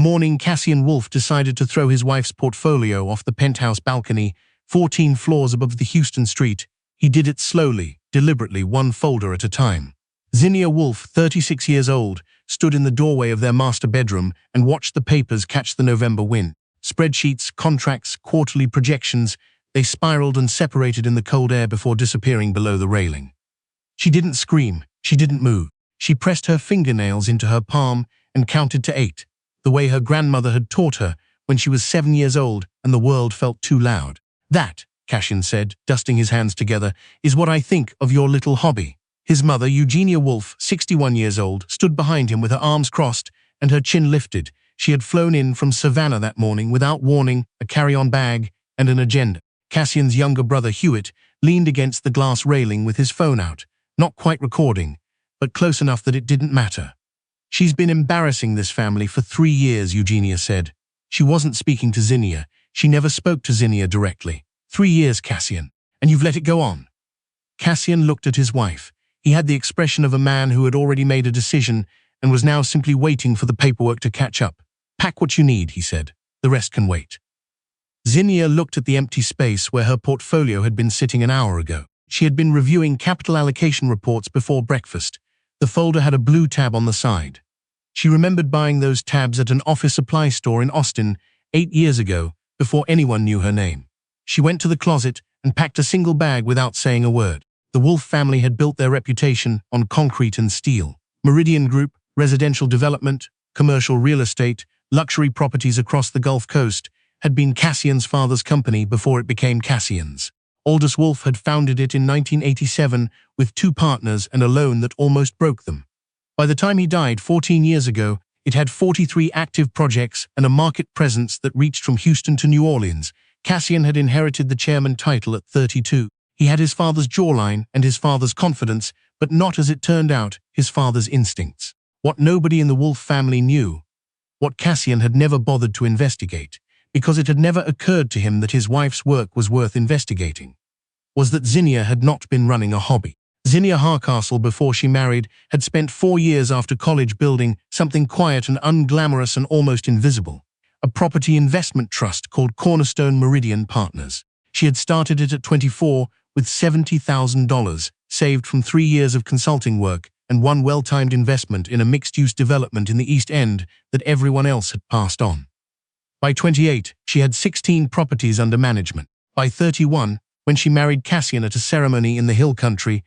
morning Cassian Wolf decided to throw his wife's portfolio off the penthouse balcony, 14 floors above the Houston street. He did it slowly, deliberately, one folder at a time. Signe Wolf, 36 years old, stood in the doorway of their master bedroom and watched the papers catch the November wind. Spreadsheets, contracts, quarterly projections, they spiraled and separated in the cold air before disappearing below the railing. She didn't scream. She didn't move. She pressed her fingernails into her palm and counted to 8, the way her grandmother had taught her when she was 7 years old and the world felt too loud. "That," Cassian said, dusting his hands together, "is what I think of your little hobby." His mother, Eugenia Wolf, 61 years old, stood behind him with her arms crossed and her chin lifted. She had flown in from Savannah that morning without warning, a carry-on bag and an agenda. Cassian's younger brother, Hewitt, leaned against the glass railing with his phone out, not quite recording, but close enough that it didn't matter. "She's been embarrassing this family for 3 years, Eugenia said. She wasn't speaking to Signe. She never spoke to Signe directly. 3 years, Cassian, and you've let it go on." Cassian looked at his wife. He had the expression of a man who had already made a decision and was now simply waiting for the paperwork to catch up. "Pack what you need," he said. "The rest can wait." Signe looked at the empty space where her portfolio had been sitting an hour ago. She had been reviewing capital allocation reports before breakfast. The folder had a blue tab on the side. She remembered buying those tabs at an office supply store in Austin 8 years ago, before anyone knew her name. She went to the closet and packed a single bag without saying a word. The Wolf family had built their reputation on concrete and steel. Meridian Group, residential development, commercial real estate, luxury properties across the Gulf Coast had been Cassian's father's company before it became Cassian's. Aldous Wolf had founded it in 1987 with 2 partners and a loan that almost broke them. By the time he died 14 years ago, it had 43 active projects and a market presence that reached from Houston to New Orleans. Cassian had inherited the chairman title at 32. He had his father's jawline and his father's confidence, but not, as it turned out, his father's instincts. What nobody in the Wolf family knew, what Cassian had never bothered to investigate, because it had never occurred to him that his wife's work was worth investigating, was that Signe had not been running a hobby. Signe Hardcastle, before she married, had spent 4 years after college building something quiet and unglamorous and almost invisible, a property investment trust called Cornerstone Meridian Partners. She had started it at 24 with $70,000 saved from 3 years of consulting work and one well-timed investment in a mixed-use development in the East End that everyone else had passed on. By 28, she had 16 properties under management. By 31, when she married Cassian at a ceremony in the Hill Country,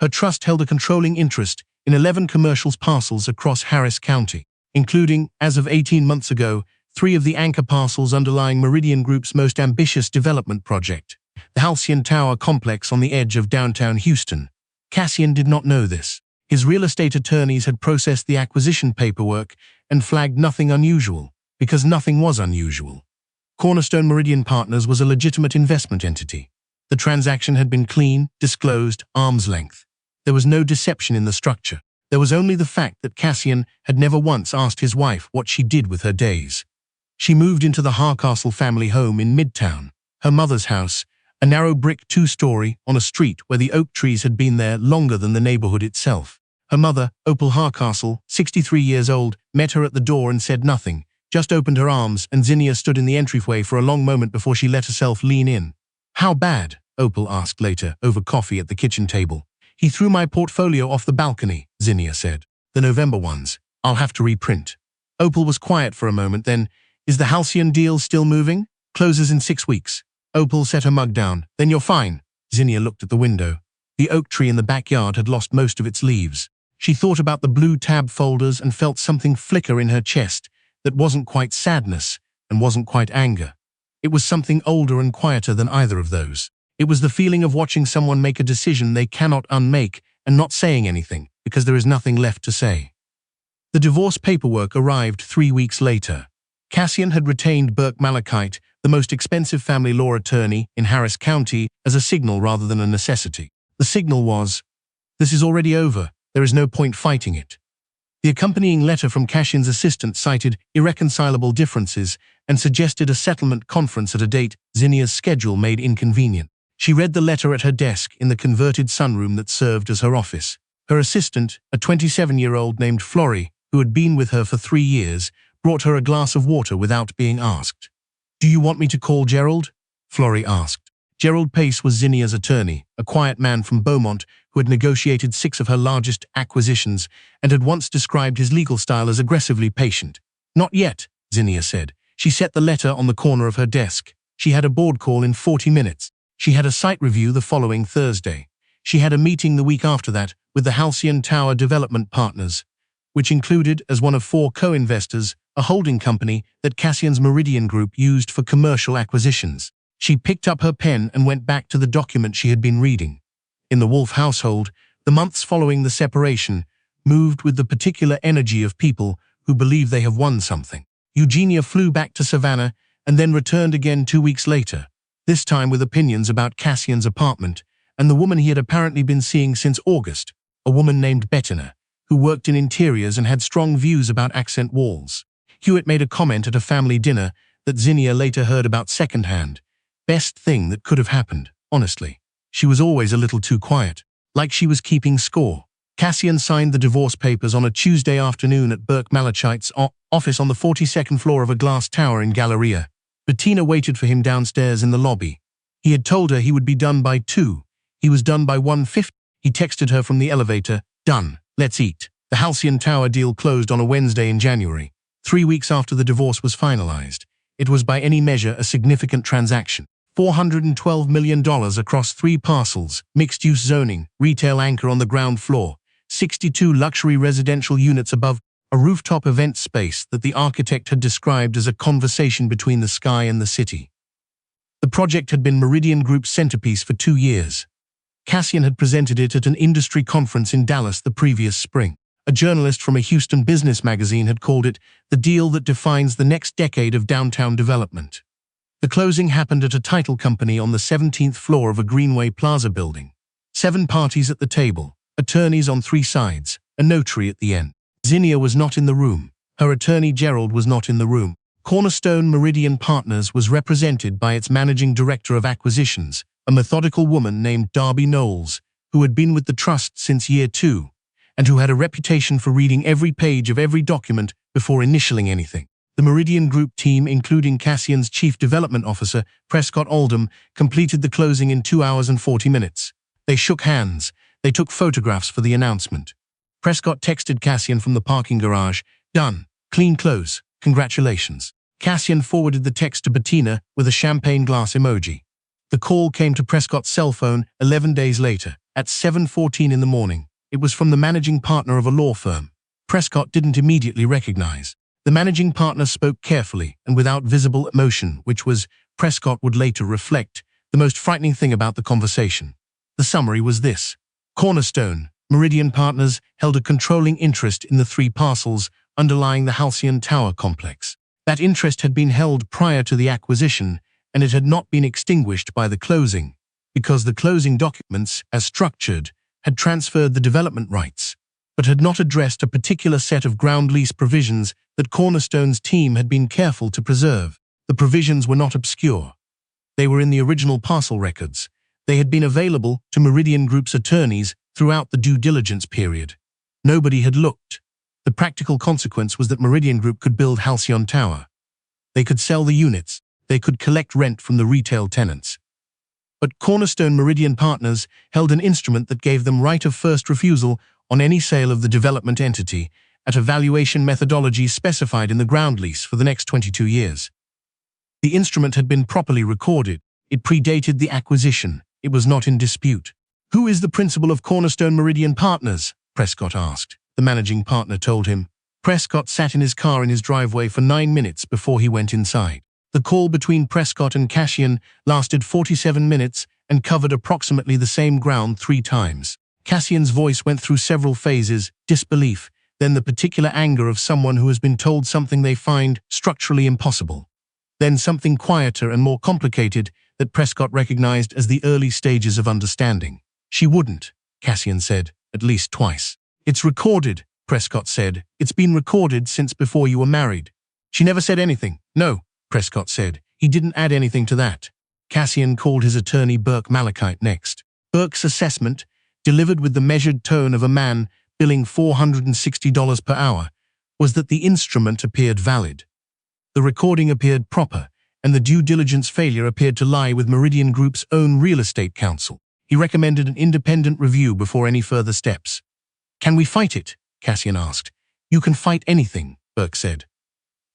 her trust held a controlling interest in 11 commercial parcels across Harris County, including, as of 18 months ago, 3 of the anchor parcels underlying Meridian Group's most ambitious development project, the Hian Tower complex on the edge of downtown Houston. Cassian did not know this. His real estate attorneys had processed the acquisition paperwork and flagged nothing unusual, because nothing was unusual. Cornerstone Meridian Partners was a legitimate investment entity. The transaction had been clean, disclosed, arm's length. There was no deception in the structure. There was only the fact that Cassian had never once asked his wife what she did with her days. She moved into the Hardcastle family home in Midtown, her mother's house, a narrow brick 2-story on a street where the oak trees had been there longer than the neighborhood itself. Her mother, Opal Hardcastle, 63 years old, met her at the door and said nothing, just opened her arms, and Signe stood in the entryway for a long moment before she let herself lean in. "How bad?" Opal asked later, over coffee at the kitchen table. "He threw my portfolio off the balcony," Signe said. "The November ones. I'll have to reprint." Opal was quiet for a moment, then, "Is the Halcyon deal still moving?" "Closes in 6 weeks. Opal set her mug down. "Then you're fine." Signe looked at the window. The oak tree in the backyard had lost most of its leaves. She thought about the blue tab folders and felt something flicker in her chest that wasn't quite sadness and wasn't quite anger. It was something older and quieter than either of those. It was the feeling of watching someone make a decision they cannot unmake and not saying anything because there is nothing left to say. The divorce paperwork arrived 3 weeks later. Cassian had retained Burke Malachite, the most expensive family law attorney in Harris County, as a signal rather than a necessity. The signal was, "This is already over. There is no point fighting it." The accompanying letter from Cassian's assistant cited irreconcilable differences and suggested a settlement conference at a date Signe's schedule made inconvenient. She read the letter at her desk in the converted sunroom that served as her office. Her assistant, a 27-year-old named Flory, who had been with her for 3 years, brought her a glass of water without being asked. "Do you want me to call Gerald?" Florrie asked. Gerald Pace was Zinnia's attorney, a quiet man from Beaumont who had negotiated 6 of her largest acquisitions and had once described his legal style as aggressively patient. "Not yet," Zinnia said. She set the letter on the corner of her desk. She had a board call in 40 minutes. She had a site review the following Thursday. She had a meeting the week after that with the Hian Tower development partners, which included, as one of 4 co-investors, a holding company that Cassian's Meridian Group used for commercial acquisitions. She picked up her pen and went back to the document she had been reading. In the Wolf household, the months following the separation moved with the particular energy of people who believe they have won something. Eugenia flew back to Savannah and then returned again 2 weeks later, this time with opinions about Cassian's apartment and the woman he had apparently been seeing since August, a woman named Bettina, who worked in interiors and had strong views about accent walls. Hewitt made a comment at a family dinner that Zinnia later heard about secondhand. Best thing that could have happened, honestly. She was always a little too quiet, like she was keeping score. Cassian signed the divorce papers on a Tuesday afternoon at Burke Malachite's office on the 42nd floor of a glass tower in Galleria. Bettina waited for him downstairs in the lobby. He had told her he would be done by 2. He was done by 1:50. He texted her from the elevator, "Done. Let's eat." The Hian Tower deal closed on a Wednesday in January, 3 weeks after the divorce was finalized. It was by any measure a significant transaction. $412 million across 3 parcels, mixed-use zoning, retail anchor on the ground floor, 62 luxury residential units above, a rooftop event space that the architect had described as a conversation between the sky and the city. The project had been Meridian Group's centerpiece for 2 years. Cassian had presented it at an industry conference in Dallas the previous spring. A journalist from a Houston business magazine had called it the deal that defines the next decade of downtown development. The closing happened at a title company on the 17th floor of a Greenway Plaza building. 7 parties at the table, attorneys on 3 sides, a notary at the end. Zinnia was not in the room. Her attorney Gerald was not in the room. Cornerstone Meridian Partners was represented by its managing director of acquisitions, a methodical woman named Darby Knowles, who had been with the trust since year 2, and who had a reputation for reading every page of every document before initialing anything. The Meridian Group team, including Cassian's Chief Development Officer, Prescott Oldham, completed the closing in 2 hours and 40 minutes. They shook hands. They took photographs for the announcement. Prescott texted Cassian from the parking garage, "Done. Clean close. Congratulations." Cassian forwarded the text to Bettina with a champagne glass emoji. The call came to Prescott's cell phone 11 days later, at 7:14 in the morning. It was from the managing partner of a law firm. Prescott didn't immediately recognize. The managing partner spoke carefully and without visible emotion, which was, Prescott would later reflect, the most frightening thing about the conversation. The summary was this: Cornerstone Meridian Partners held a controlling interest in the 3 parcels underlying the Hian Tower complex. That interest had been held prior to the acquisition, and it had not been extinguished by the closing, because the closing documents, as structured, had transferred the development rights, but had not addressed a particular set of ground lease provisions that Cornerstone's team had been careful to preserve. The provisions were not obscure. They were in the original parcel records. They had been available to Meridian Group's attorneys throughout the due diligence period. Nobody had looked. The practical consequence was that Meridian Group could build Hian Tower. They could sell the units. They could collect rent from the retail tenants. But Cornerstone Meridian Partners held an instrument that gave them right of first refusal on any sale of the development entity at a valuation methodology specified in the ground lease for the next 22 years. The instrument had been properly recorded. It predated the acquisition. It was not in dispute. "Who is the principal of Cornerstone Meridian Partners?" Prescott asked. The managing partner told him. Prescott sat in his car in his driveway for 9 minutes before he went inside. The call between Prescott and Cassian lasted 47 minutes and covered approximately the same ground 3 times. Cassian's voice went through several phases: disbelief, then the particular anger of someone who has been told something they find structurally impossible, then something quieter and more complicated that Prescott recognized as the early stages of understanding. "She wouldn't," Cassian said, at least twice. "It's recorded," Prescott said. "It's been recorded since before you were married." "She never said anything." "No," Prescott said. "He didn't add anything to that." Cassian called his attorney Burke Malachite next. Burke's assessment, delivered with the measured tone of a man billing $460 per hour, was that the instrument appeared valid. The recording appeared proper, and the due diligence failure appeared to lie with Meridian Group's own real estate counsel. He recommended an independent review before any further steps. "Can we fight it?" Cassian asked. "You can fight anything," Burke said.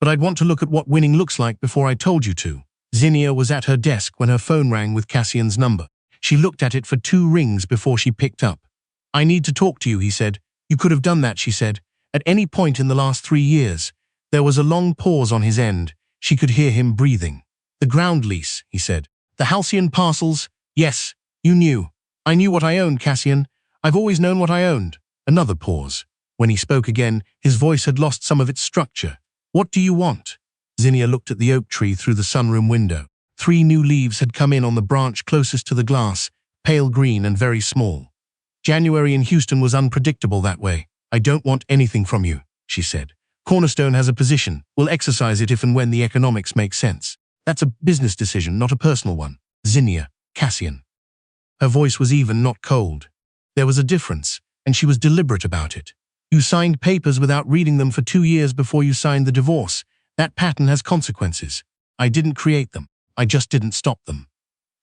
"But I'd want to look at what winning looks like before I told you to." Signe was at her desk when her phone rang with Cassian's number. She looked at it for 2 rings before she picked up. "I need to talk to you," he said. "You could have done that," she said. "At any point in the last 3 years." There was a long pause on his end. She could hear him breathing. "The ground lease," he said. "The Halcyon parcels?" "Yes, you knew." "I knew what I owned, Cassian. I've always known what I owned." Another pause. When he spoke again, his voice had lost some of its structure. "What do you want?" Signe looked at the oak tree through the sunroom window. 3 new leaves had come in on the branch closest to the glass, pale green and very small. January in Houston was unpredictable that way. "I don't want anything from you," she said. "Cornerstone has a position. We'll exercise it if and when the economics make sense. That's a business decision, not a personal one." Signe, Cassian. Her voice was even, not cold. There was a difference, and she was deliberate about it. "You signed papers without reading them for 2 years before you signed the divorce. That pattern has consequences. I didn't create them. I just didn't stop them."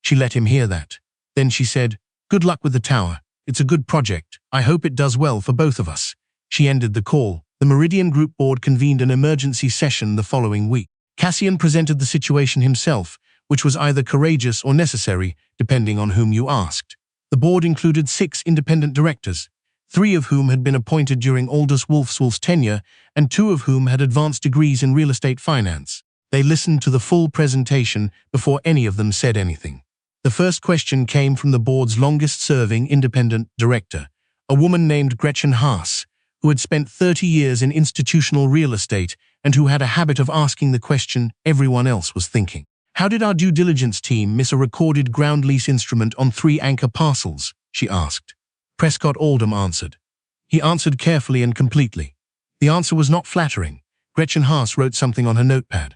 She let him hear that. Then she said, "Good luck with the tower. It's a good project. I hope it does well for both of us." She ended the call. The Meridian Group board convened an emergency session the following week. Cassian presented the situation himself, which was either courageous or necessary, depending on whom you asked. The board included 6 independent directors, 3 of whom had been appointed during Aldous Wolf's tenure, and 2 of whom had advanced degrees in real estate finance. They listened to the full presentation before any of them said anything. The first question came from the board's longest-serving independent director, a woman named Gretchen Haas, who had spent 30 years in institutional real estate and who had a habit of asking the question everyone else was thinking. "How did our due diligence team miss a recorded ground lease instrument on 3 anchor parcels?" she asked. Prescott Oldham answered. He answered carefully and completely. The answer was not flattering. Gretchen Haas wrote something on her notepad.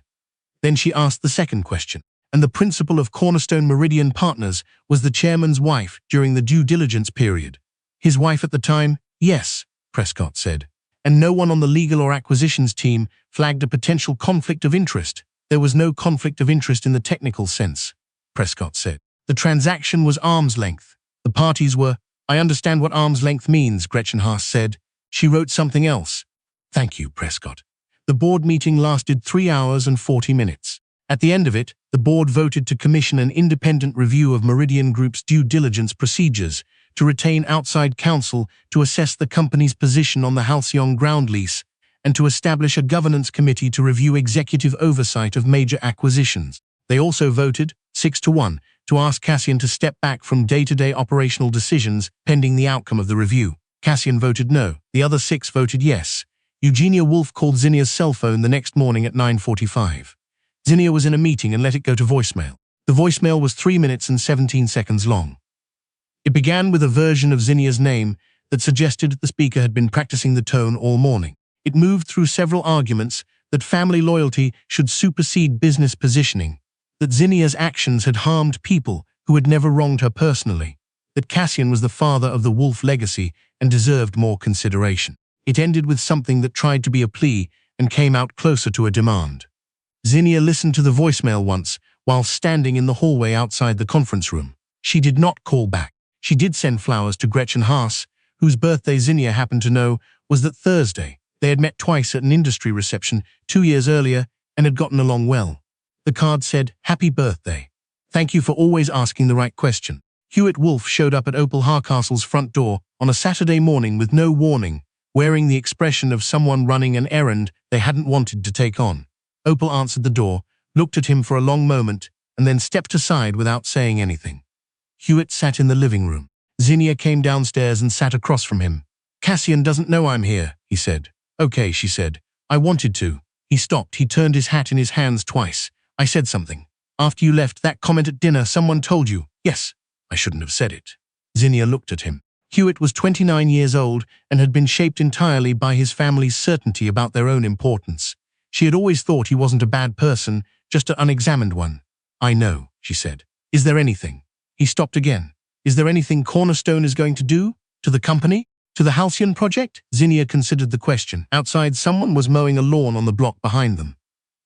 Then she asked the second question, and the principal of Cornerstone Meridian Partners was the chairman's wife during the due diligence period. "His wife at the time?" "Yes," Prescott said. "And no one on the legal or acquisitions team flagged a potential conflict of interest?" "There was no conflict of interest in the technical sense," Prescott said. "The transaction was arm's length. The parties were—" "I understand what arm's length means," Gretchen Haas said. She wrote something else. "Thank you, Prescott." The board meeting lasted 3 hours and 40 minutes. At the end of it, the board voted to commission an independent review of Meridian Group's due diligence procedures, to retain outside counsel to assess the company's position on the Halcyon ground lease, and to establish a governance committee to review executive oversight of major acquisitions. They also voted, 6-1, to ask Cassian to step back from day-to-day operational decisions pending the outcome of the review. Cassian voted no. The other 6 voted yes. Eugenia Wolf called Zinnia's cell phone the next morning at 9:45. Signe was in a meeting and let it go to voicemail. The voicemail was 3 minutes and 17 seconds long. It began with a version of Zinnia's name that suggested the speaker had been practicing the tone all morning. It moved through several arguments that family loyalty should supersede business positioning, that Zinnia's actions had harmed people who had never wronged her personally, that Cassian was the father of the Wolf legacy and deserved more consideration. It ended with something that tried to be a plea and came out closer to a demand. Signe listened to the voicemail once while standing in the hallway outside the conference room. She did not call back. She did send flowers to Gretchen Haas, whose birthday Signe happened to know was that Thursday. They had met twice at an industry reception 2 years earlier and had gotten along well. The card said, "Happy birthday. Thank you for always asking the right question." Hewitt Wolf showed up at Opal Hardcastle's front door on a Saturday morning with no warning, wearing the expression of someone running an errand they hadn't wanted to take on. Opal answered the door, looked at him for a long moment, and then stepped aside without saying anything. Hewitt sat in the living room. Signe came downstairs and sat across from him. "Cassian doesn't know I'm here," he said. "Okay," she said. "I wanted to." He stopped. He turned his hat in his hands twice. "I said something. After you left that comment at dinner, someone told you." "Yes, I shouldn't have said it." Signe looked at him. Hewitt was 29 years old and had been shaped entirely by his family's certainty about their own importance. She had always thought he wasn't a bad person, just an unexamined one. "I know," she said. "Is there anything?" He stopped again. "Is there anything Cornerstone is going to do? To the company? To the Halcyon project? Zinnia considered the question. Outside, someone was mowing a lawn on the block behind them.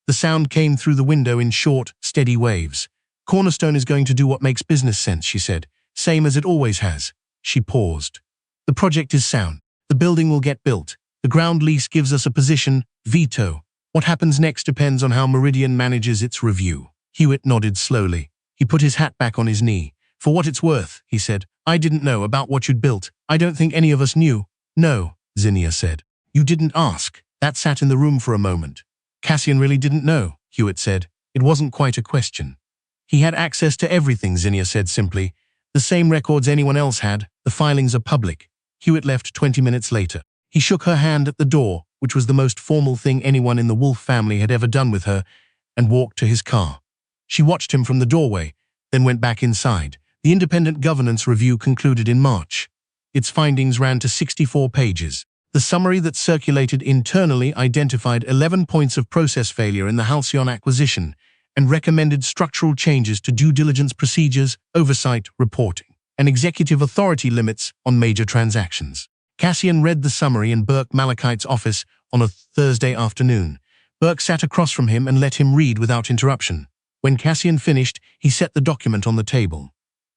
The sound came through the window in short, steady waves. Cornerstone is going to do what makes business sense, she said. Same as it always has. She paused. The project is sound. The building will get built. The ground lease gives us a position, veto. What happens next depends on how Meridian manages its review. Hewitt nodded slowly. He put his hat back on his knee. For what it's worth, he said, I didn't know about what you'd built. I don't think any of us knew. No, Zinnia said. You didn't ask. That sat in the room for a moment. Cassian really didn't know, Hewitt said. It wasn't quite a question. He had access to everything, Zinnia said simply. The same records anyone else had. The filings are public. Hewitt left 20 minutes later. He shook her hand at the door, which was the most formal thing anyone in the Wolf family had ever done with her, and walked to his car. She watched him from the doorway, then went back inside. The independent governance review concluded in March. Its findings ran to 64 pages. The summary that circulated internally identified 11 points of process failure in the Halcyon acquisition and recommended structural changes to due diligence procedures, oversight, reporting, and executive authority limits on major transactions. Cassian read the summary in Burke Malachite's office on a Thursday afternoon. Burke sat across from him and let him read without interruption. When Cassian finished, he set the document on the table.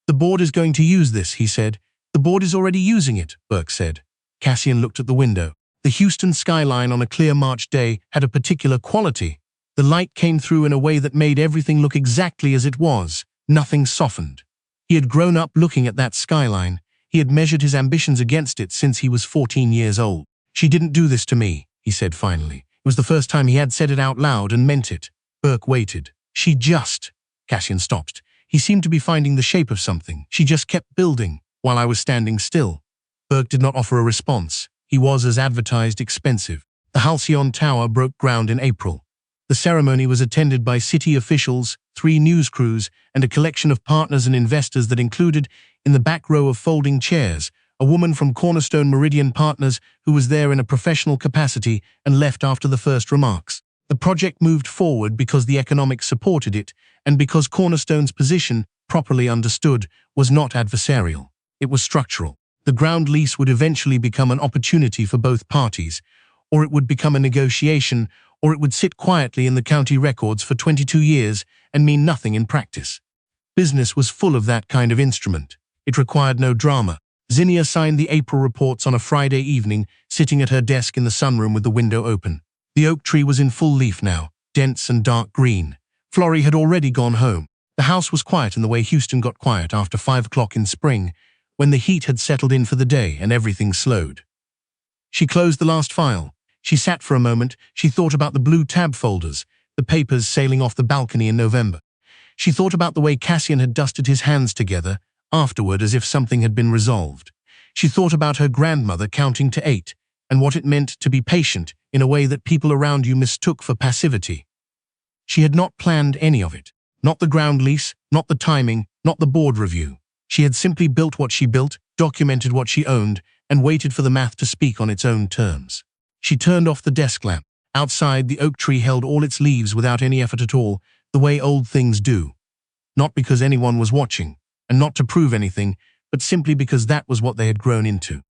The board is going to use this, he said. The board is already using it, Burke said. Cassian looked at the window. The Houston skyline on a clear March day had a particular quality. The light came through in a way that made everything look exactly as it was. Nothing softened. He had grown up looking at that skyline. He had measured his ambitions against it since he was 14 years old. She didn't do this to me, he said finally. It was the first time he had said it out loud and meant it. Burke waited. She just... Cassian stopped. He seemed to be finding the shape of something. She just kept building, while I was standing still. Burke did not offer a response. He was, as advertised, expensive. The Halcyon Tower broke ground in April. The ceremony was attended by city officials, 3 news crews, and a collection of partners and investors that included, in the back row of folding chairs, a woman from Cornerstone Meridian Partners who was there in a professional capacity and left after the first remarks. The project moved forward because the economics supported it and because Cornerstone's position, properly understood, was not adversarial. It was structural. The ground lease would eventually become an opportunity for both parties, or it would become a negotiation, or it would sit quietly in the county records for 22 years and mean nothing in practice. Business was full of that kind of instrument. It required no drama. Zinnia signed the April reports on a Friday evening, sitting at her desk in the sunroom with the window open. The oak tree was in full leaf now, dense and dark green. Florrie had already gone home. The house was quiet in the way Houston got quiet after 5 o'clock in spring, when the heat had settled in for the day and everything slowed. She closed the last file. She sat for a moment. She thought about the blue tab folders, the papers sailing off the balcony in November. She thought about the way Cassian had dusted his hands together, afterward as if something had been resolved. She thought about her grandmother counting to 8, and what it meant to be patient in a way that people around you mistook for passivity. She had not planned any of it. Not the ground lease, not the timing, not the board review. She had simply built what she built, documented what she owned, and waited for the math to speak on its own terms. She turned off the desk lamp. Outside, the oak tree held all its leaves without any effort at all, the way old things do. Not because anyone was watching, and not to prove anything, but simply because that was what they had grown into.